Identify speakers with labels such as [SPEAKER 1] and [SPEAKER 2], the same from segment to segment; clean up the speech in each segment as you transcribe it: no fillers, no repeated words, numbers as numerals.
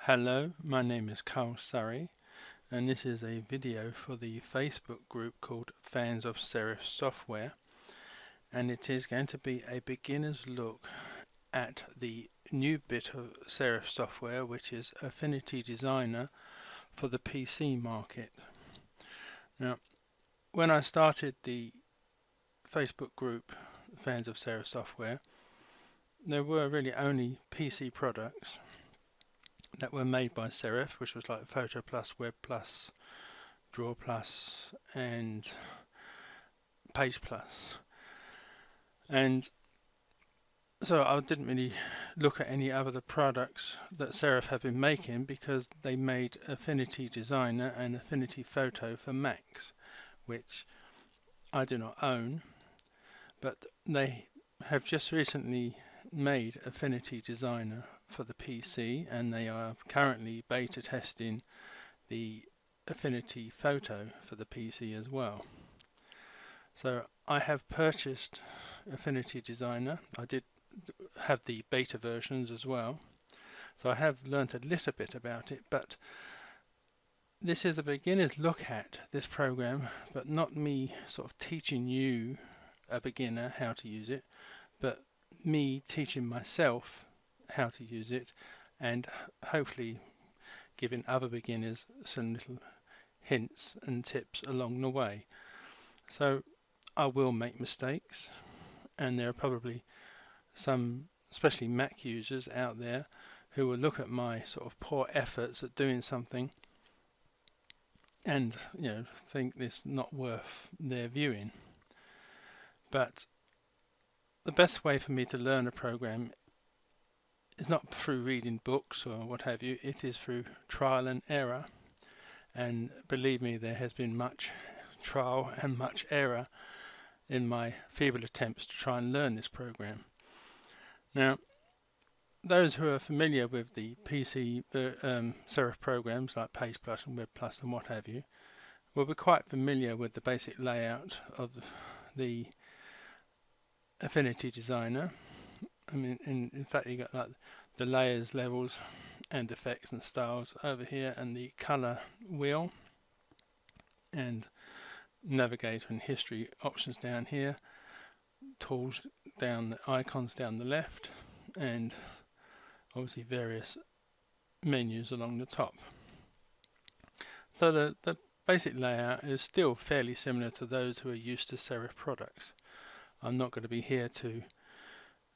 [SPEAKER 1] Hello, my name is Carl Surrey, and this is a video for the Facebook group called Fans of Serif Software, and it is going to be a beginner's look at the new bit of Serif software, which is Affinity Designer for the PC market. Now, when I started the Facebook group Fans of Serif Software, there were really only PC products that were made by Serif, which was like Photo Plus, Web Plus, Draw Plus, and Page Plus. And so I didn't really look at any other products that Serif have been making, because they made Affinity Designer and Affinity Photo for Macs, which I do not own, but they have just recently made Affinity Designer for the PC, and they are currently beta testing the Affinity Photo for the PC as well. So I have purchased Affinity Designer. I did have the beta versions as well, so I have learnt a little bit about it, but this is a beginner's look at this program, but not me sort of teaching you, a beginner, how to use it, but me teaching myself how to use it, and hopefully giving other beginners some little hints and tips along the way. So I will make mistakes, and there are probably some, especially Mac users out there, who will look at my sort of poor efforts at doing something and think this not worth their viewing. But the best way for me to learn a program is not through reading books or what have you, it is through trial and error. And believe me, there has been much trial and much error in my feeble attempts to try and learn this program. Now, those who are familiar with the PC Serif programs like Page Plus and Web Plus and what have you will be quite familiar with the basic layout of the Affinity Designer. I mean, in fact, you got like the layers, levels, and effects and styles over here, and the color wheel, and navigator and history options down here, tools down, the icons down the left, and obviously various menus along the top. So the basic layout is still fairly similar to those who are used to Serif products. I'm not going to be here to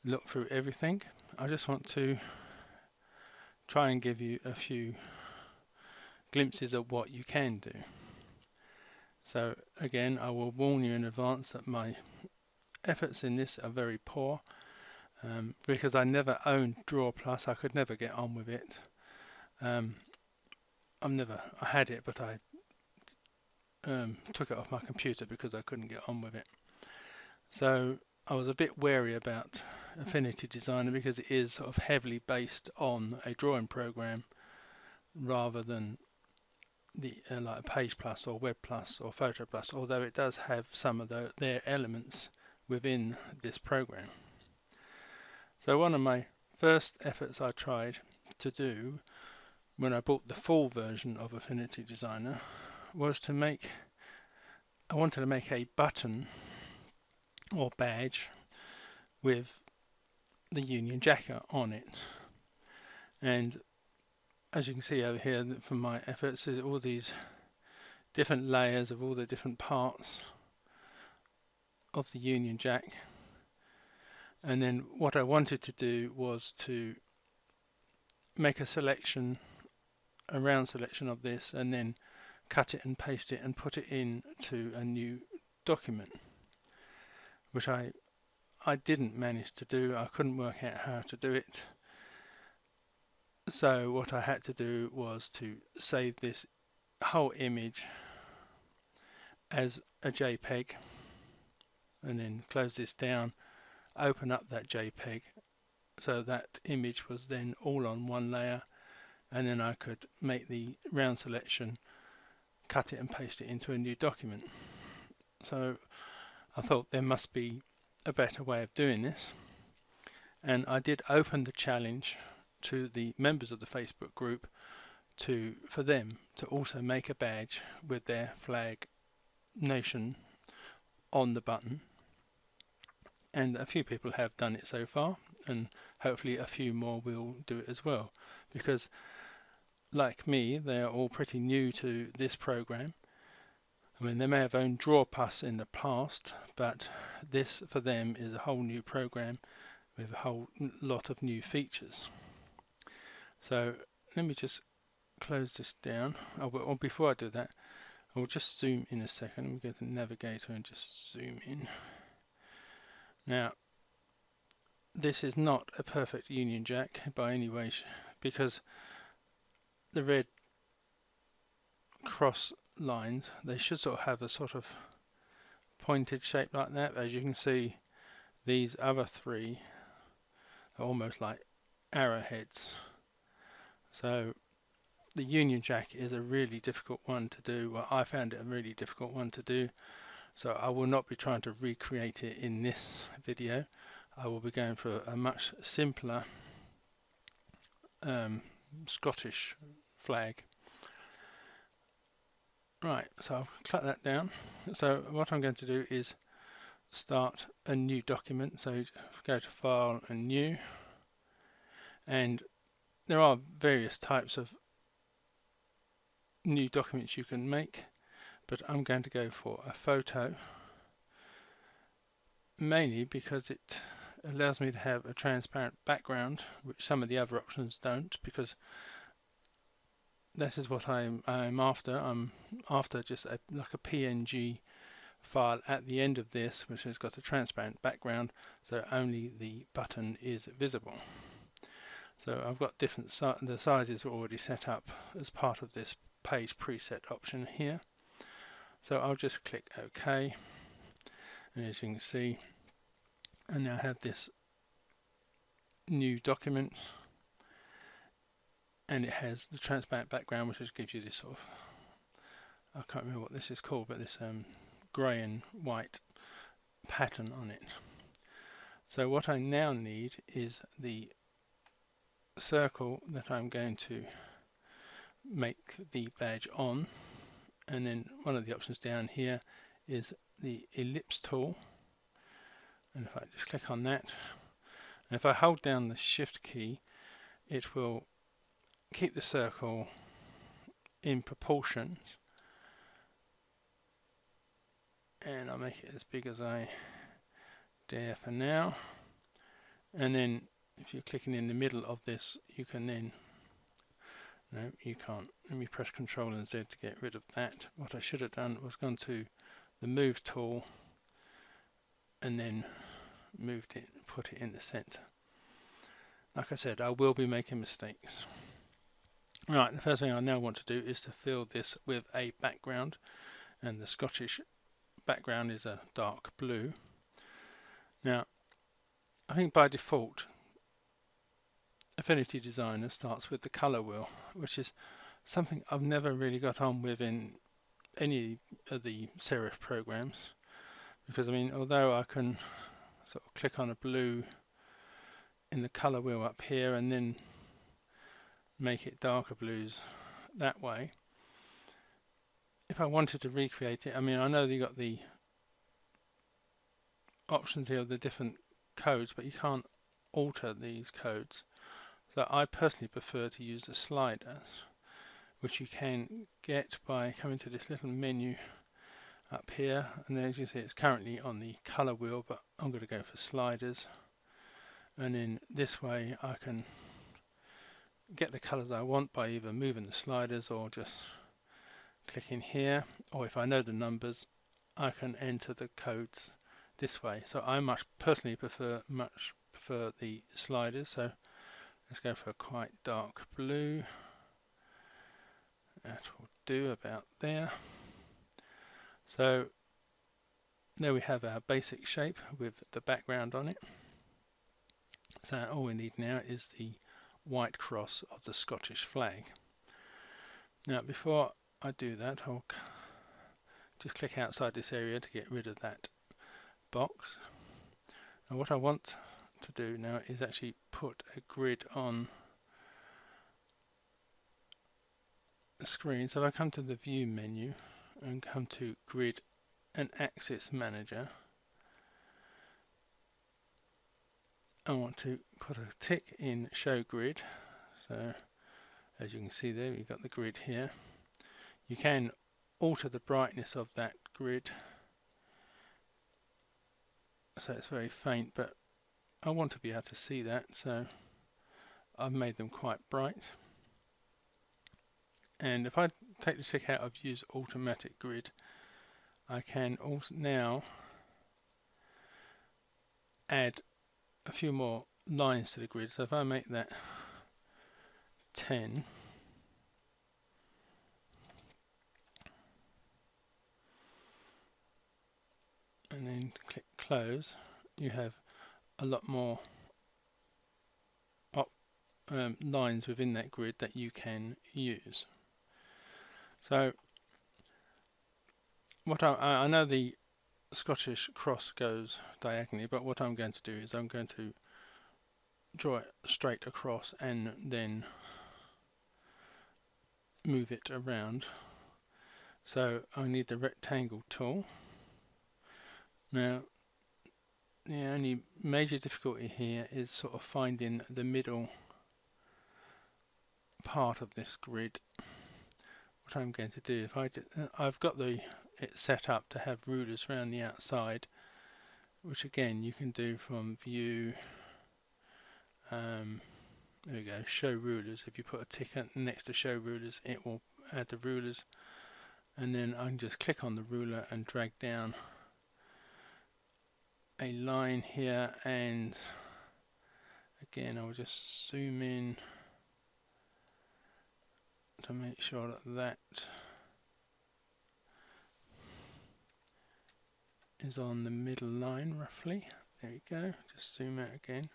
[SPEAKER 1] look through everything. I just want to try and give you a few glimpses of what you can do. So again, I will warn you in advance that my efforts in this are very poor, because I never owned Draw Plus. I could never get on with it. I had it, but I took it off my computer because I couldn't get on with it. So I was a bit wary about Affinity Designer because it is sort of heavily based on a drawing program rather than the like Page Plus or Web Plus or Photo Plus, although it does have some of their elements within this program. So one of my first efforts I tried to do when I bought the full version of Affinity Designer was to I wanted to make a button or badge with the Union Jack on it. And as you can see over here from my efforts, there's all these different layers of all the different parts of the Union Jack. And then what I wanted to do was to make a round selection of this, and then cut it and paste it and put it into a new document, which I didn't manage to do. I couldn't work out how to do it. So what I had to do was to save this whole image as a JPEG, and then close this down, open up that JPEG, so that image was then all on one layer, and then I could make the round selection, cut it and paste it into a new document. So I thought there must be a better way of doing this, and I did open the challenge to the members of the Facebook group for them to also make a badge with their flag nation on the button. And a few people have done it so far, and hopefully a few more will do it as well, because like me, they are all pretty new to this program. I mean, they may have owned DrawPus in the past, but this for them is a whole new program with a whole lot of new features. So let me just close this down. Or before I do that, I will just zoom in a second. Let me go to the navigator and just zoom in. Now, this is not a perfect Union Jack by any way, because the red cross lines, they should sort of have a sort of pointed shape like that. As you can see, these other three are almost like arrowheads. So the Union Jack is a really difficult one to do. Well, I found it a really difficult one to do, so I will not be trying to recreate it in this video. I will be going for a much simpler Scottish flag. Right, so I'll cut that down. So what I'm going to do is start a new document. So go to File and New, and there are various types of new documents you can make, but I'm going to go for a photo, mainly because it allows me to have a transparent background, which some of the other options don't, because this is what I'm after. I'm after just like a PNG file at the end of this, which has got a transparent background, so only the button is visible. So I've got different the sizes are already set up as part of this page preset option here. So I'll just click OK, and as you can see, I now have this new document, and it has the transparent background, which just gives you this sort of, I can't remember what this is called, but this grey and white pattern on it. So what I now need is the circle that I'm going to make the badge on, and then one of the options down here is the ellipse tool, and if I just click on that, and if I hold down the shift key, it will keep the circle in proportion, and I'll make it as big as I dare for now. And then if you're clicking in the middle of this, you can then, no, you can't. Let me press Ctrl and Z to get rid of that. What I should have done was gone to the move tool and then moved it, put it in the center. Like I said, I will be making mistakes. Right, the first thing I now want to do is to fill this with a background, and the Scottish background is a dark blue. Now, I think by default, Affinity Designer starts with the color wheel, which is something I've never really got on with in any of the serif programs, because I mean, although I can sort of click on a blue in the color wheel up here and then make it darker blues that way, if I wanted to recreate it, I mean, I know you got the options here of the different codes, but you can't alter these codes. So I personally prefer to use the sliders, which you can get by coming to this little menu up here, and then as you see, it's currently on the color wheel, but I'm going to go for sliders, and then this way I can get the colors I want by either moving the sliders or just clicking here, or if I know the numbers, I can enter the codes this way. So I personally prefer the sliders. So let's go for a quite dark blue. That will do about there. So there we have our basic shape with the background on it. So all we need now is the white cross of the Scottish flag. Now before I do that, I'll just click outside this area to get rid of that box. And what I want to do now is actually put a grid on screen. So if I come to the View menu and come to Grid and Axis Manager, I want to put a tick in Show Grid. So as you can see there, we've got the grid here. You can alter the brightness of that grid so it's very faint, but I want to be able to see that, so I've made them quite bright. And if I take the tick out of Use Automatic Grid, I can also now add a few more lines to the grid. So if I make that 10, and then click Close, you have a lot more lines within that grid that you can use. So what I know the Scottish cross goes diagonally, but what I'm going to do is I'm going to draw it straight across and then move it around. So I need the rectangle tool. Now the only major difficulty here is sort of finding the middle part of this grid. What I'm going to do, if I've got it set up to have rulers around the outside, which again you can do from View. There we go, Show Rulers. If you put a tick next to Show Rulers, it will add the rulers, and then I can just click on the ruler and drag down a line here, and again I will just zoom in to make sure that that is on the middle line roughly. There we go, just zoom out again.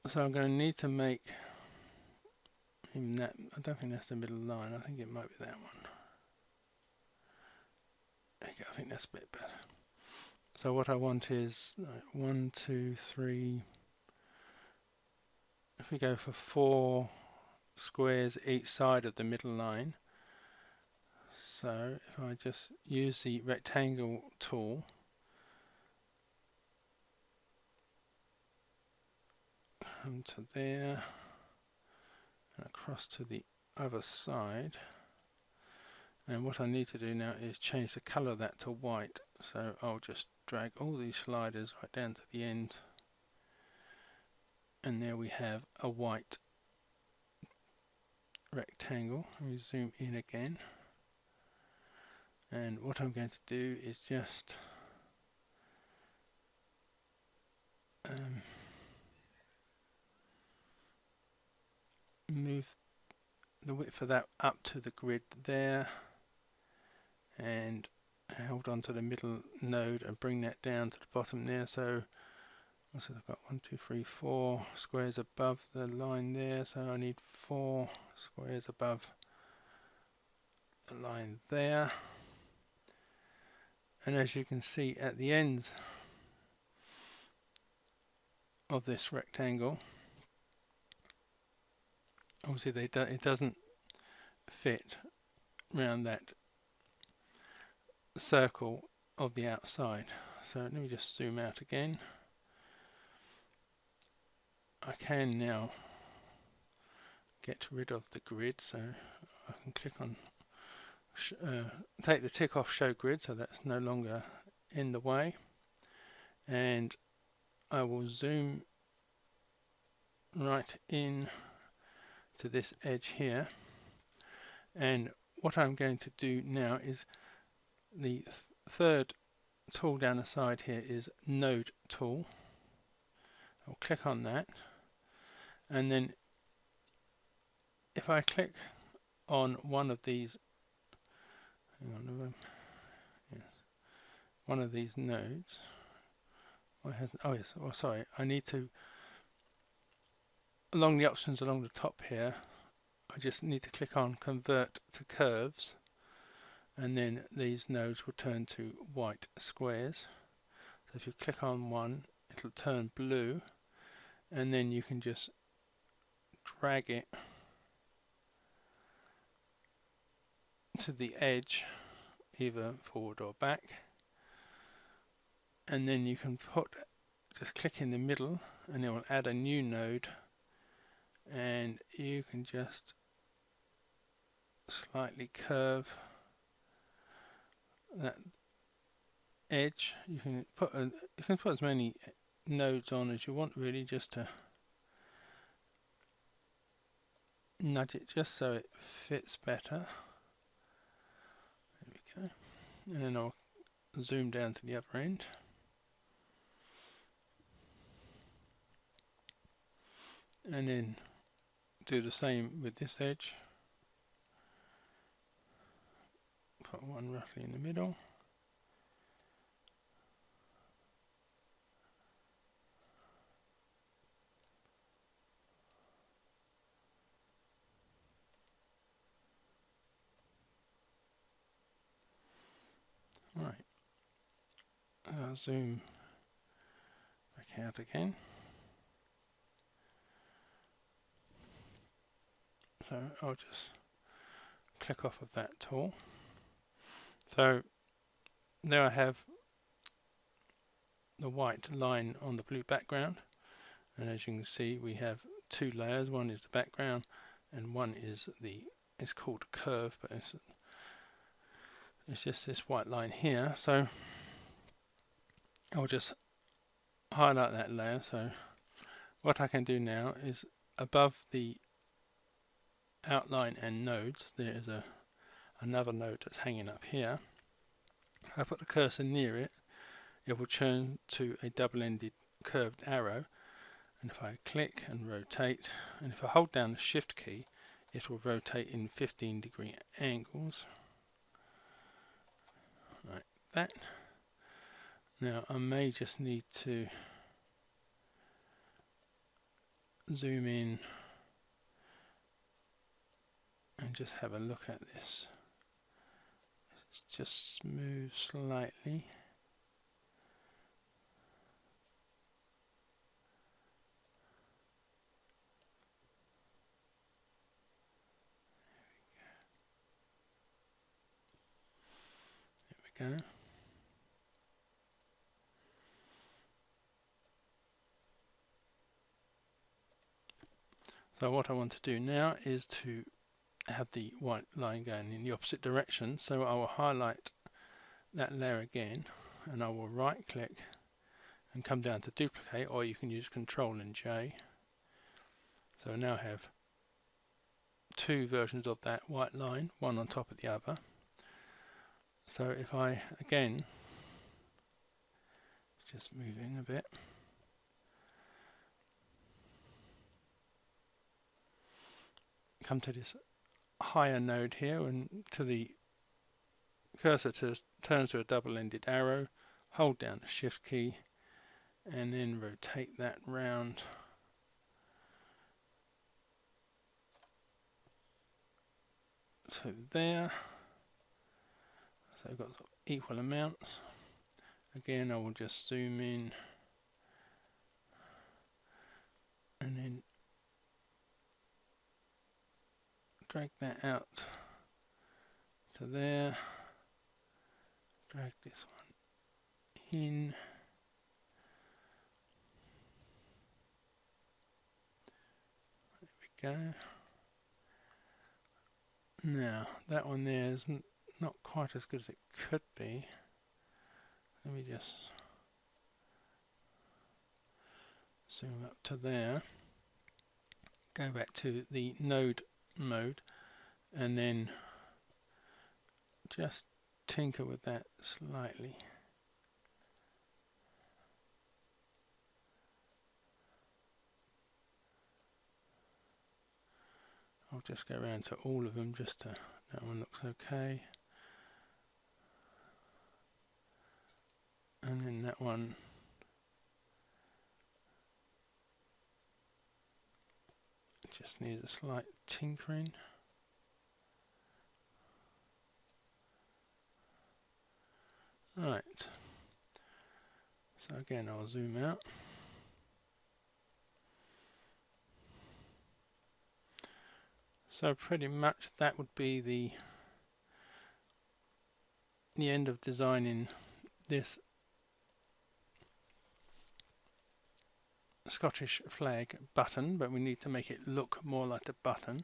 [SPEAKER 1] So I'm going to need to make even that, I don't think that's the middle line, I think it might be that one. There you go, I think that's a bit better. So what I want is 1, 2, 3, if we go for 4 squares each side of the middle line. So if I just use the rectangle tool, come to there and across to the other side, and what I need to do now is change the color of that to white. So I'll just drag all these sliders right down to the end, and there we have a white rectangle. Let me zoom in again, and what I'm going to do is just move the width of that up to the grid there, and hold on to the middle node and bring that down to the bottom there. So also I've got 1, 2, 3, 4 squares above the line there, so I need 4 squares above the line there. And as you can see at the ends of this rectangle, obviously it doesn't fit around that circle of the outside. So let me just zoom out again. I can now get rid of the grid, so I can click on take the tick off Show Grid, so that's no longer in the way, and I will zoom right in to this edge here, and what I'm going to do now is the third tool down the side here is Node tool. I'll click on that, and then if I click on one of these, one of these nodes, sorry, I need to, along the options along the top here, I just need to click on Convert to Curves, and then these nodes will turn to white squares. So if you click on one, it'll turn blue, and then you can just drag it to the edge, either forward or back, and then you can just click in the middle and it will add a new node, and you can just slightly curve that edge. You can put as many nodes on as you want, really, just to nudge it just so it fits better. There we go. And then I'll zoom down to the other end. And then do the same with this edge. Put one roughly in the middle. Right. I'll zoom back out again. So I'll just click off of that tool. So there I have the white line on the blue background, and as you can see we have two layers. One is the background and one is it's called a curve, but it's just this white line here. So I'll just highlight that layer. So what I can do now is, above the outline and nodes, there is another node that's hanging up here. If I put the cursor near it, it will turn to a double-ended curved arrow, and if I click and rotate, and if I hold down the shift key, it will rotate in 15-degree angles like that. Now I may just need to zoom in and just have a look at this. It's just smooth slightly. There we go. So what I want to do now is to have the white line going in the opposite direction. So I will highlight that layer again, and I will right click and come down to duplicate, or you can use Control and J. So I now have two versions of that white line, one on top of the other. So if I again just moving a bit, come to this higher node here, and to the cursor turns to a double-ended arrow, hold down the shift key and then rotate that round to there. So I've got equal amounts. Again, I will just zoom in and then drag that out to there, drag this one in, there we go. Now that one there is not quite as good as it could be. Let me just zoom up to there, go back to the node mode, and then just tinker with that slightly. I'll just go around to all of them just to, that one looks okay. And then that one just needs a slight tinkering. Right, so again I'll zoom out. So pretty much that would be the the end of designing this Scottish flag button, but we need to make it look more like a button.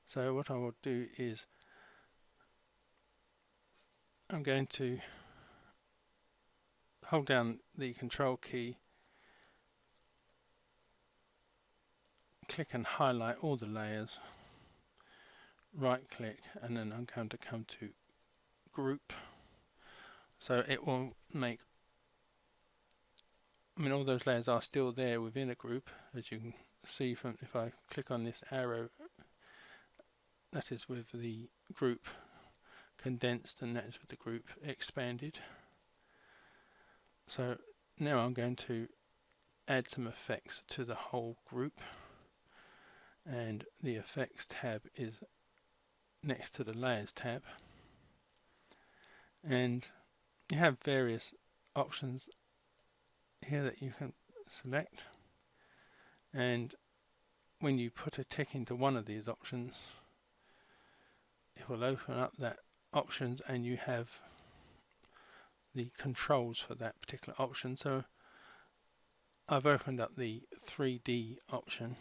[SPEAKER 1] So what I will do is I'm going to hold down the control key, click and highlight all the layers, right click, and then I'm going to come to group. So it will make, I mean, all those layers are still there within a group, as you can see from, if I click on this arrow, that is with the group condensed, and that is with the group expanded. So now I'm going to add some effects to the whole group, and the effects tab is next to the layers tab, and you have various options here that you can select, and when you put a tick into one of these options, it will open up that options and you have the controls for that particular option. So I've opened up the 3D option,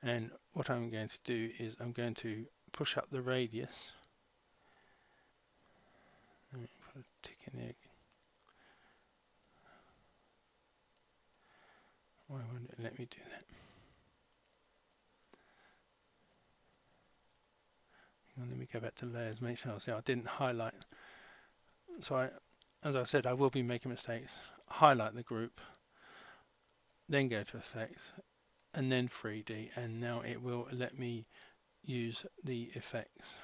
[SPEAKER 1] and what I'm going to do is I'm going to push up the radius. Let me put a tick in there. Why won't it let me do that? Let me go back to layers, make sure I didn't highlight. So as I said, I will be making mistakes. Highlight the group, then go to effects, and then 3D, and now it will let me use the effects.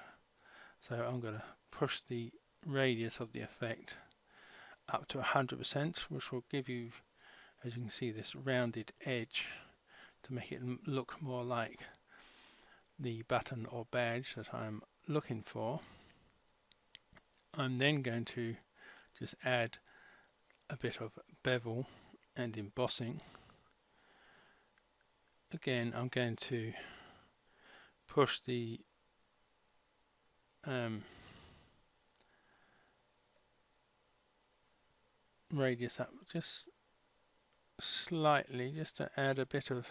[SPEAKER 1] So I'm going to push the radius of the effect up to 100%, which will give you, as you can see, this rounded edge to make it look more like the button or badge that I'm looking for. I'm then going to just add a bit of bevel and embossing. Again, I'm going to push the radius up just slightly, just to add a bit of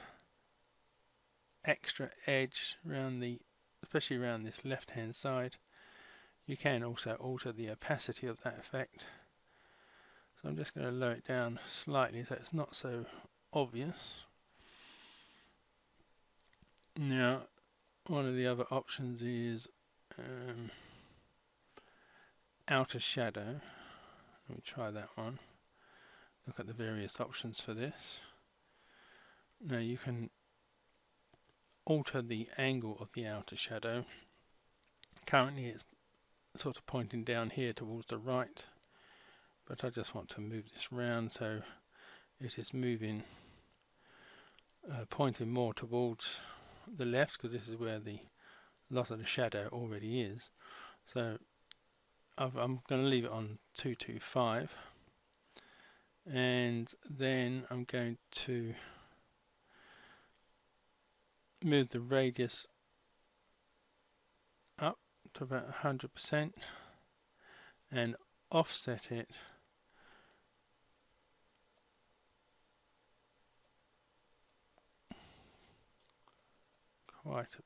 [SPEAKER 1] extra edge around the, especially around this left hand side. You can also alter the opacity of that effect, so I'm just going to lower it down slightly so it's not so obvious. Now one of the other options is outer shadow. Let me try that one. Look at the various options for this. Now you can alter the angle of the outer shadow. Currently it's sort of pointing down here towards the right, but I just want to move this round so it is moving, pointing more towards the left, because this is where the lot of the shadow already is. So I'm going to leave it on 225, and then I'm going to move the radius up to about 100% and offset it quite a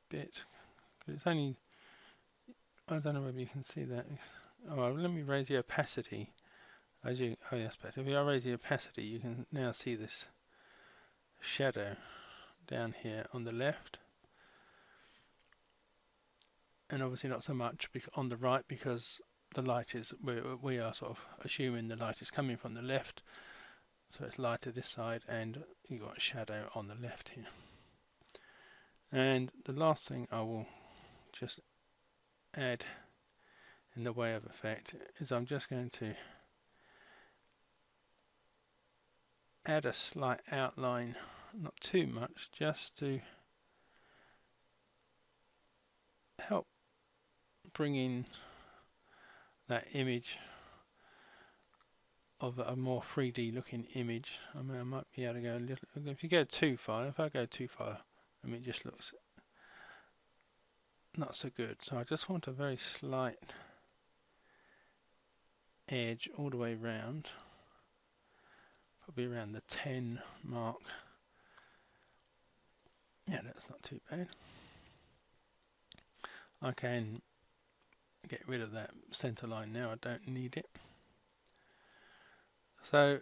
[SPEAKER 1] bit. It's only, I don't know whether you can see that. Oh, let me raise the opacity. As you, oh yes, but if I raise the opacity, you can now see this shadow down here on the left, and obviously not so much on the right, because the light is, we are sort of assuming the light is coming from the left, so it's lighter this side, and you've got shadow on the left here. And the last thing I will just add in the way of effect is I'm just going to add a slight outline, not too much, just to help bring in that image of a more 3D looking image. I mean, I might be able to go a little, if you go too far, if I go too far, I mean, it just looks not so good. So I just want a very slight edge all the way round, probably around the 10 mark. Yeah, that's not too bad. I can get rid of that center line now, I don't need it. So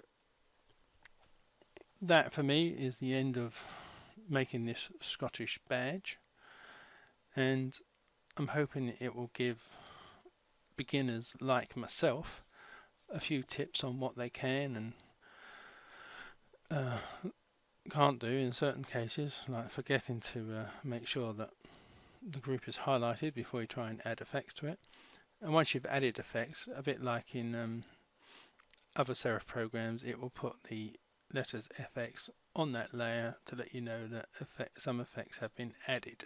[SPEAKER 1] that for me is the end of making this Scottish badge, and I'm hoping it will give beginners like myself a few tips on what they can and can't do in certain cases, like forgetting to make sure that the group is highlighted before you try and add effects to it. And once you've added effects, a bit like in other Serif programs, it will put the letters FX on that layer to let you know that some effects have been added.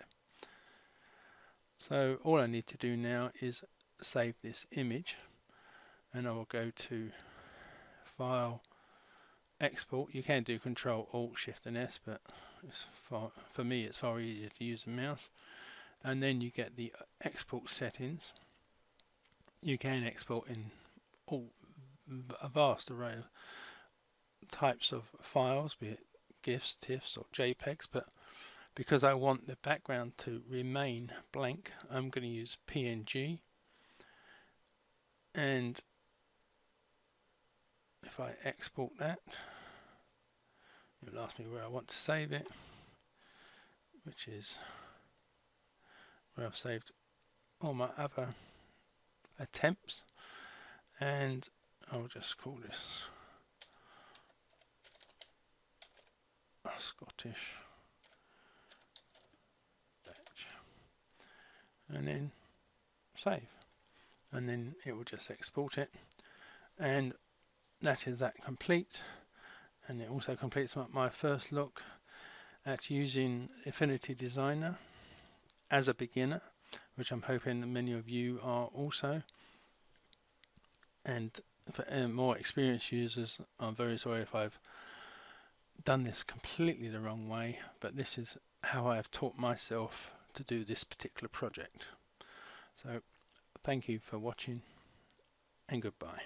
[SPEAKER 1] So all I need to do now is save this image, and I will go to File, Export. You can do Control Alt Shift and S, but for me it's far easier to use the mouse. And then you get the export settings. You can export in a vast array of types of files, be it GIFs, TIFFs or JPEGs, but because I want the background to remain blank, I'm going to use PNG. And if I export that, it'll ask me where I want to save it, which is where I've saved all my other attempts, and I'll just call this a Scottish badge, and then save, and then it will just export it, and that is that complete. And it also completes my first look at using Affinity Designer as a beginner, which I'm hoping many of you are also. And for more experienced users, I'm very sorry if I've done this completely the wrong way, but this is how I have taught myself to do this particular project. So thank you for watching, and goodbye.